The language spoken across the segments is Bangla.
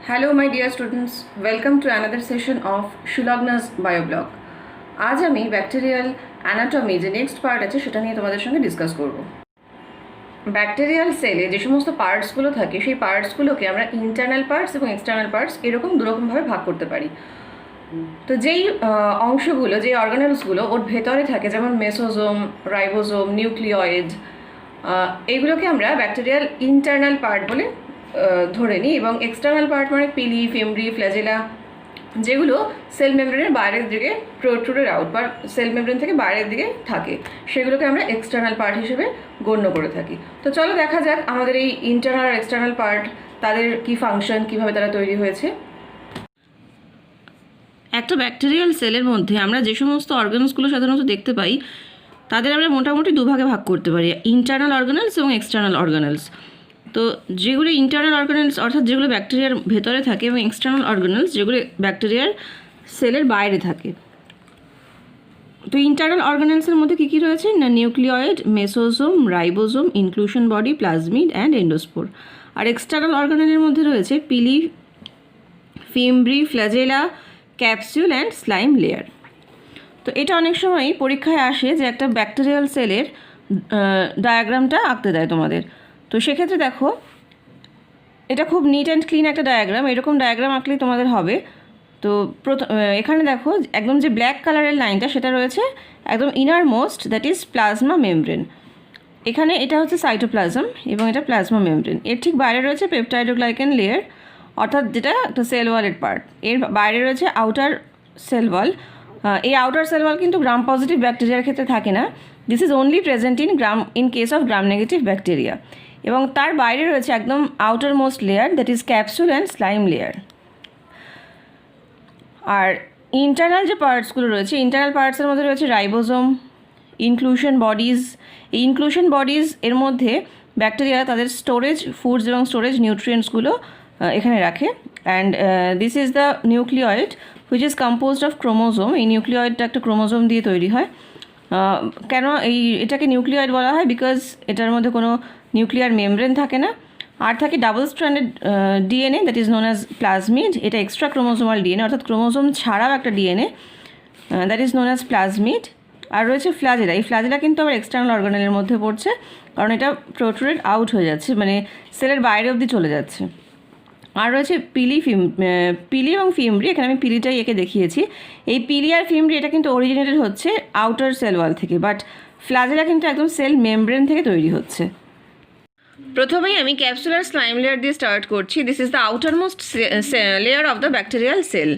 Hello my dear students, welcome to another session of Shulagna's Bioblog. আজ আমি ব্যাকটেরিয়াল অ্যানাটমি যে নেক্সট পার্ট আছে সেটা নিয়ে তোমাদের সঙ্গে ডিসকাস করব। ব্যাকটেরিয়াল সেলে যে সমস্ত পার্টসগুলো থাকে সেই পার্টসগুলোকে আমরা ইন্টারনাল পার্টস এবং এক্সটার্নাল পার্টস এরকম দুরকমভাবে ভাগ করতে পারি। তো যেই অংশগুলো যেই অর্গানেলসগুলো ওর ভেতরে থাকে যেমন মেসোজোম, রাইবোজোম, নিউক্লিয়েড, এইগুলোকে আমরা ব্যাকটেরিয়াল ইন্টারনাল পার্ট বলে ধরে নিই এবং এক্সটার্নাল পার্ট মানে পিলি, ফিমব্রি, ফ্ল্যাজেলা যেগুলো সেল মেমব্রেনের বাইরের দিকে প্রোট্রুডেড আউট বা সেল মেমব্রেন থেকে বাইরের দিকে থাকে সেগুলোকে আমরা এক্সটার্নাল পার্ট হিসেবে গণ্য করে থাকি। তো চলো দেখা যাক আমাদের এই ইন্টারনাল আর এক্সটার্নাল পার্ট তাদের কি ফাংশন, কীভাবে তারা তৈরি হয়েছে। একটা ব্যাকটেরিয়াল সেলের মধ্যে আমরা যে সমস্ত অর্গানসগুলো সাধারণত দেখতে পাই তাদের আমরা মোটামুটি দুভাগে ভাগ করতে পারি, ইন্টারনাল অর্গানেলস এবং এক্সটার্নাল অর্গানেলস। তো যেগুলো ইন্টারনাল অর্গানেলস অর্থাৎ যেগুলো ব্যাকটেরিয়ার ভেতরে থাকে এবং এক্সটার্নাল অর্গানেলস যেগুলো ব্যাকটেরিয়ার সেলের বাইরে থাকে। তো ইন্টারনাল অর্গানেলসের মধ্যে কী কী রয়েছে না, nucleoid, mesosome, ribosome, inclusion body, plasmid and endospore. আর এক্সটার্নাল অর্গানেলের মধ্যে রয়েছে pili, fimbriae, flagella, capsule and slime layer. তো এটা অনেক সময় পরীক্ষায় আসে যে একটা ব্যাকটেরিয়াল সেলের ডায়াগ্রামটা আঁকতে দেয় তোমাদের। তো সেক্ষেত্রে দেখো এটা খুব নিট অ্যান্ড ক্লিন একটা ডায়াগ্রাম, এরকম ডায়াগ্রাম আঁকলেই তোমাদের হবে। তো এখানে দেখো একদম যে ব্ল্যাক কালারের লাইনটা সেটা রয়েছে একদম inner most, that is plasma membrane. এখানে এটা হচ্ছে সাইটোপ্লাজম এবং এটা প্লাজমা মেমব্রেন। এর ঠিক বাইরে রয়েছে পেপটাইডোগ্লাইকেন লেয়ার অর্থাৎ যেটা একটা সেল ওয়ালের পার্ট। এর বাইরে রয়েছে আউটার সেল ওয়াল। এই আউটার সেল ওয়াল কিন্তু গ্রাম পজিটিভ ব্যাকটেরিয়ার ক্ষেত্রে থাকে না, this is only present in case of gram negative bacteria. এবং তার বাইরে রয়েছে একদম outermost layer, that is capsule and slime layer. আর ইন্টারনাল যে পার্টসগুলো রয়েছে, ইন্টারনাল পার্টসের মধ্যে রয়েছে রাইবোজোম, ইনক্লুশন বডিজ। এই ইনক্লুশন বডিজ এর মধ্যে ব্যাকটেরিয়া তাদের স্টোরেজ ফুডস এবং স্টোরেজ নিউট্রিয়েন্টসগুলো এখানে রাখে। And this is the nucleoid which is composed of chromosome. এই নিউক্লিয়েডটা একটা ক্রোমোজোম দিয়ে তৈরি হয়। কেন এটাকে নিউক্লিয়েড বলা হয়? বিকজ এটার মধ্যে কোনো নিউক্লিয়ার মেমব্রেন থাকে না, আর থাকে double stranded DNA, that is known as plasmid. এটা এক্সট্রা ক্রোমোজোমাল ডিএনএ অর্থাৎ ক্রোমোজোম ছাড়াও একটা DNA, that is known as plasmid. আর রয়েছে ফ্ল্যাজেলা। এই ফ্ল্যাজেলা কিন্তু আবার এক্সটার্নাল অর্গানেলের মধ্যে পড়ছে, কারণ এটা প্রোট্রুডেড আউট হয়ে যাচ্ছে, মানে সেলের বাইরে অবধি চলে যাচ্ছে। আর রয়েছে পিলি এবং ফিমব্রি। এখানে আমি পিলিটাই একে দেখিয়েছি। এই পিলি আর ফিমব্রি এটা কিন্তু অরিজিনেটেড হচ্ছে আউটার সেল ওয়াল থেকে, বাট ফ্ল্যাজেলা কিন্তু একদম সেল মেমব্রেন থেকে তৈরি হচ্ছে। প্রথমেই আমি ক্যাপসুলার স্লাইম লেয়ার দিয়ে স্টার্ট করছি। This is the outermost layer of the bacterial cell.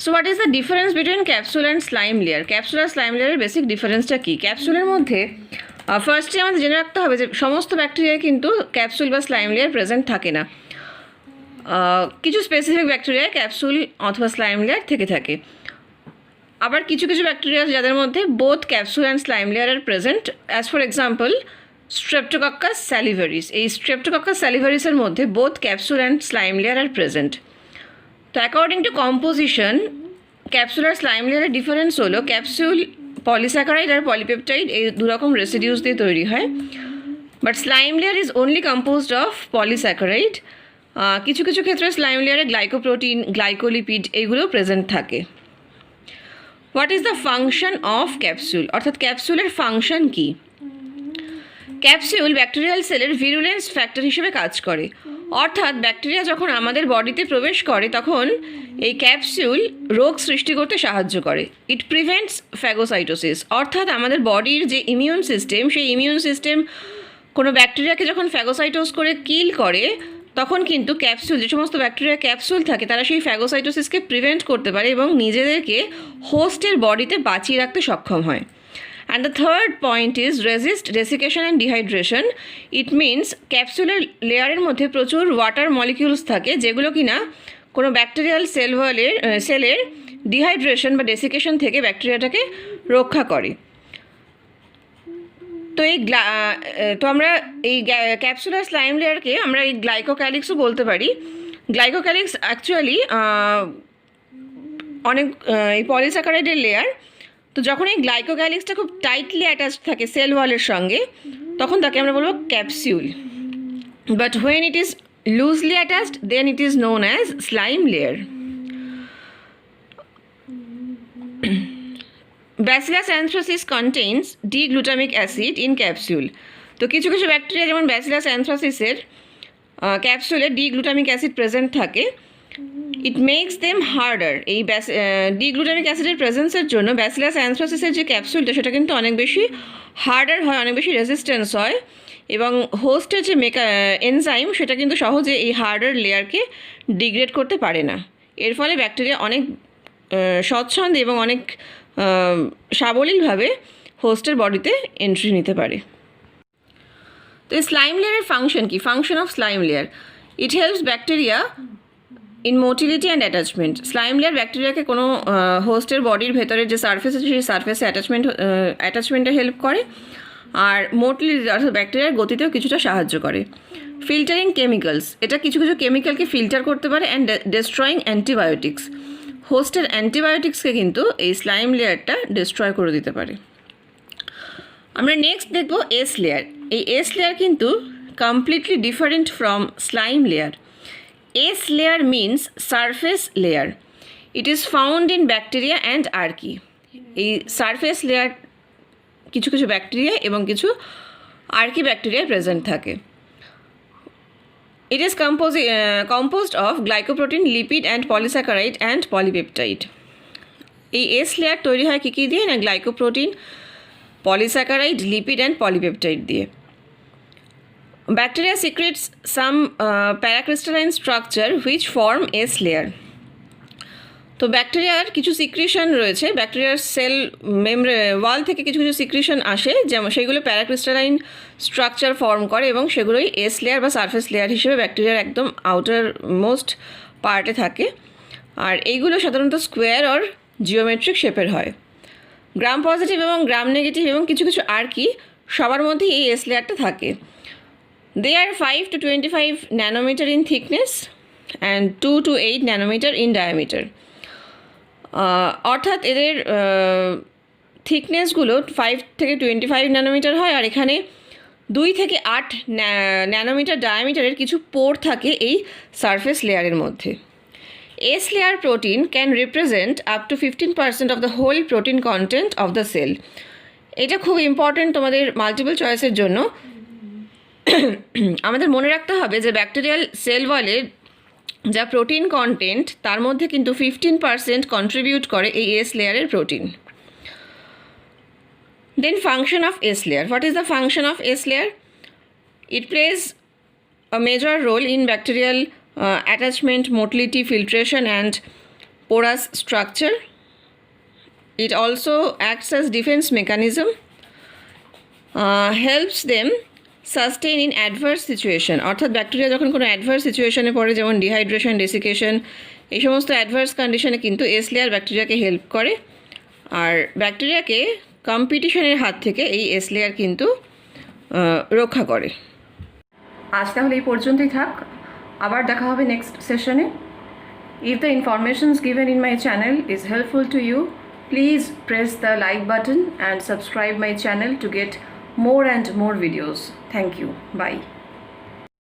So what is the difference between capsule and slime layer? Capsule আর স্লাইম লেয়ারের বেসিক ডিফারেন্সটা কী? ক্যাপসুলের মধ্যে ফার্স্টে আমাদের জেনে রাখতে হবে যে সমস্ত ব্যাকটেরিয়ায় কিন্তু ক্যাপসুল বা স্লাইম লেয়ার প্রেজেন্ট থাকে না। কিছু স্পেসিফিক ব্যাকটেরিয়ায় ক্যাপসুল অথবা স্লাইম লেয়ার থেকে থাকে। আবার কিছু কিছু ব্যাকটেরিয়া যাদের মধ্যে both capsule and slime layer are present, as for example Streptococcus salivarius. এই স্ট্রেপ্টোকক্কাস স্যালিভারিসের মধ্যে both capsule and slime layer are present. তো অ্যাকর্ডিং টু কম্পোজিশন ক্যাপসুল আর স্লাইম লেয়ারের ডিফারেন্স হলো ক্যাপসুল পলিস্যাকারাইড আর পলিপেপটাইড এই দুরকম রেসিডিউস দিয়ে তৈরি হয়, but slime layer is only composed of polysaccharide. কিছু কিছু ক্ষেত্রে স্লাইম লেয়ারে গ্লাইকোপ্রোটিন, গ্লাইকোলিপিড এইগুলো প্রেজেন্ট থাকে। What is the function of capsule? অর্থাৎ ক্যাপসুলের ফাংশন কী? ক্যাপসুল ব্যাকটেরিয়াল সেলের ভিরুলেন্স ফ্যাক্টর হিসেবে কাজ করে। অর্থাৎ ব্যাকটেরিয়া যখন আমাদের বডিতে প্রবেশ করে তখন এই ক্যাপসুল রোগ সৃষ্টি করতে সাহায্য করে। ইট প্রিভেন্টস ফ্যাগোসাইটোসিস। অর্থাৎ আমাদের বডির যে ইমিউন সিস্টেম, সেই ইমিউন সিস্টেম কোনো ব্যাকটেরিয়াকে যখন ফ্যাগোসাইটোস করে কিল করে তখন কিন্তু ক্যাপসুল, যে সমস্ত ব্যাকটেরিয়া ক্যাপসুল থাকে তারা সেই ফ্যাগোসাইটোসিসকে প্রিভেন্ট করতে পারে এবং নিজেদেরকে হোস্টের বডিতে বাঁচিয়ে রাখতে সক্ষম হয়। And the third point is resist desiccation and dehydration. It means ক্যাপসুলের লেয়ারের মধ্যে প্রচুর ওয়াটার মলিকিউলস থাকে যেগুলো কিনা কোনো ব্যাকটেরিয়াল সেলের ডিহাইড্রেশন বা ডেসিকেশন থেকে ব্যাকটেরিয়াটাকে রক্ষা করে। তো আমরা এই ক্যাপসুলার স্লাইম লেয়ারকে আমরা এই গ্লাইকোক্যালিক্সও বলতে পারি। গ্লাইকোক্যালিক্স অ্যাকচুয়ালি অনেক এই পলিস্যাকারাইডের লেয়ার। তো যখন এই গ্লাইকোক্যালিক্সটা খুব টাইটলি অ্যাটাচড থাকে সেল ওয়ালের সঙ্গে তখন তাকে আমরা বলবো capsule. But when it is loosely attached, then it is known as slime layer. Bacillus anthracis contains D-glutamic acid in capsule. তো কিছু কিছু ব্যাকটেরিয়া যেমন ব্যাসিলাস অ্যানথ্রাসিসের ক্যাপসুলে ডি-গ্লুটামিক অ্যাসিড প্রেজেন্ট থাকে। It makes them harder. এই ডি-গ্লুটামিক অ্যাসিডের প্রেজেন্সের জন্য ব্যাসিলাস অ্যানথ্রাসিসের যে ক্যাপসুলটা সেটা কিন্তু অনেক বেশি হার্ডার হয়, অনেক বেশি রেজিস্ট্যান্স হয়, এবং হোস্টের যে এনজাইম সেটা কিন্তু সহজে এই হার্ডার লেয়ারকে ডিগ্রেড করতে পারে না। এর ফলে ব্যাকটেরিয়া অনেক স্বচ্ছন্দে এবং অনেক সাবলীলভাবে হোস্টের বডিতে এন্ট্রি নিতে পারে। তো এই স্লাইম লেয়ারের ফাংশন কি? Function of slime layer, it helps bacteria in motility and attachment. Slime layer ব্যাকটেরিয়াকে কোনো হোস্টের বডির ভেতরে যে সারফেস আছে সেই সারফেসে অ্যাটাচমেন্টে হেল্প করে, আর মোটিলিটি অর্থাৎ ব্যাকটেরিয়ার গতিতেও কিছুটা সাহায্য করে। ফিল্টারিং কেমিক্যালস, এটা কিছু কিছু কেমিক্যালকে ফিল্টার করতে পারে, অ্যান্ড ডেস্ট্রয়িং অ্যান্টিবায়োটিক্স, হোস্টের অ্যান্টিবায়োটিক্সকে কিন্তু এই স্লাইম লেয়ারটা ডিস্ট্রয় করে দিতে পারে। আমরা নেক্সট দেখব এস লেয়ার। এই এস লেয়ার কিন্তু completely different from slime layer. S layer means surface layer. It is found in bacteria and archaea. এই সারফেস লেয়ার কিছু কিছু ব্যাকটেরিয়া এবং কিছু আর্কি ব্যাকটেরিয়া প্রেজেন্ট থাকে। It is composed of glycoprotein, lipid and polysaccharide and polypeptide. এই এস লেয়ার তৈরি হয় কী কী দিয়ে? না, glycoprotein, polysaccharide, lipid and polypeptide দিয়ে। Bacteria secretes some paracrystalline structure which form S layer. তো ব্যাকটেরিয়ার কিছু সিক্রিশন রয়েছে, ব্যাকটেরিয়ার সেল ওয়াল থেকে কিছু কিছু সিক্রিশন আসে, যেমন সেগুলো প্যারাক্রিস্টালাইন স্ট্রাকচার ফর্ম করে, এবং সেগুলোই এস লেয়ার বা সারফেস লেয়ার হিসেবে ব্যাকটেরিয়ার একদম আউটার মোস্ট পার্টে থাকে। আর এইগুলো সাধারণত স্কোয়ার অর জিওমেট্রিক শেপের হয়। গ্রাম পজিটিভ এবং গ্রাম নেগেটিভ এবং কিছু কিছু আর্কি সবার মধ্যে এই এস লেয়ারটা থাকে। They are 5 to 25 nanometre in thickness and 2 to 8 nanometre in diameter. অর্থাৎ এদের থিকনেসগুলো 5 থেকে 25 ন্যানোমিটার হয়, আর এখানে 2 থেকে 8 ন্যানোমিটার ডায়ামিটারের কিছু পোর থাকে এই সারফেস লেয়ারের মধ্যে। S layer protein can represent up to 15% of the whole protein content of the cell. এটা খুব ইম্পর্টেন্ট তোমাদের মাল্টিপল চয়েসের জন্য। আমাদের মনে রাখতে হবে যে ব্যাকটেরিয়াল সেল ওয়ালের যা প্রোটিন কন্টেন্ট তার মধ্যে কিন্তু 15% কন্ট্রিবিউট করে এই এস লেয়ারের protein. Then function of S layer. What is the function of S layer? It plays a major role in bacterial attachment, motility, filtration and porous structure. It also acts as defense mechanism, helps them sustain in adverse situation. অর্থাৎ ব্যাকটেরিয়া যখন কোনো অ্যাডভার্স সিচুয়েশনে পড়ে, যেমন ডিহাইড্রেশন, ডেসিকেশন, এই সমস্ত অ্যাডভার্স কন্ডিশনে কিন্তু এস লেয়ার ব্যাকটেরিয়াকে হেল্প করে, আর ব্যাকটেরিয়াকে কম্পিটিশনের হাত থেকে এই এস লেয়ার কিন্তু রক্ষা করে। আজ তাহলে এই পর্যন্তই থাক, আবার দেখা হবে নেক্সট সেশনে। If the information given in my channel is helpful to you, please press the like button and subscribe my channel to get more and more videos. Thank you. Bye.